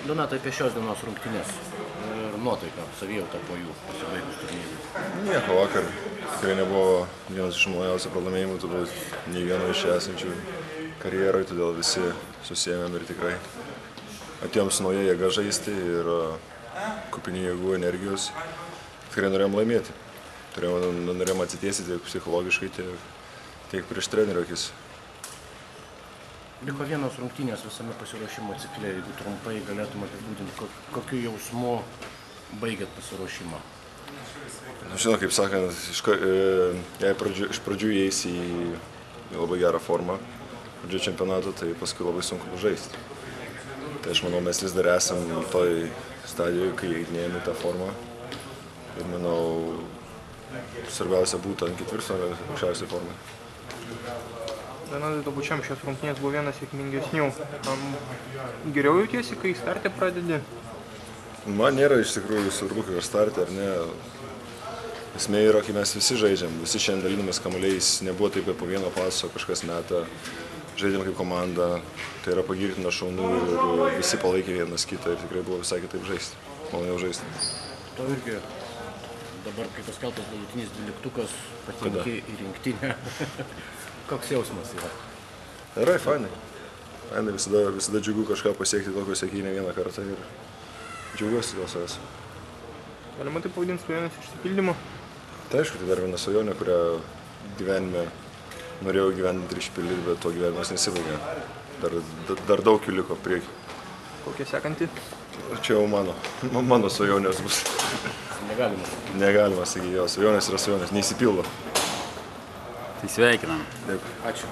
Donatai, apie šios dienos rungtynės ir nuotaiką, savijautą po jų pasibaigus turnyrui. Nieko, vakar tikrai nebuvo vienas iš maloniausių pralaimėjimų, turbūt nei vieno iš esančių karjeroje, todėl visi susėmėm ir tikrai atėjom su nauja jėga žaisti ir kupini jėgų, energijos. Tikrai norėjom laimėti. Norėjom atsitiesti tiek psichologiškai, tiek prieš trenerio akis. Liko vienos rungtynės visame pasiruošimo cikle, jeigu trumpai galėtum apibūdinti, kokiu jausmu baigėt pasiruošimą? Žinau, kaip sakant, iš pradžių įeis į labai gerą formą, pradžio čempionato, tai paskui labai sunku žaisti. Tai aš manau, mes vis dar esam toj stadijoje, kai įeidinėjame tą formą. Ir manau, svarbiausia būtų ant ketvirtfinalio aukščiausiai formai. Donatai, pačiam šios rungtynės buvo vienas sėkmingesnių. Geriau jautiesi, kai starte pradedi? Man nėra iš tikrųjų svarbu, kai starte ar ne. Esmė yra, kai mes visi žaidžiam, visi šiandien dalinamės kamuoliais. Nebuvo taip, kad po vieno paso kažkas meta. Žaidėm kaip komanda, tai yra pagirtina, šaunu ir visi palaikė vienas kitą ir tikrai buvo visai kitaip žaisti. Maloniau žaisti. To irgi dabar, kai paskelbtas galutinis 12-ukas, patenki į rinktinę. Koks jausmas yra? Gerai, fainai. Fainai, visada džiugu kažką pasiekti tokio sėkį ne vieną kartą ir džiaugiuosi dėl savęs. Galima tai pavadinti svajonės išsipildymu? Tai aišku, tai dar viena svajonė, kurią gyvenime norėjau gyventi ir išpildyti, bet to gyvenimas nesibaigė. Dar daug jų liko prieki. Kokia sekanti? Čia jau mano svajonės bus. Negalima sakyti, jo, svajonės yra svajonės, neįsipildo. Tai sveikinam. Dėkui. Ačiū.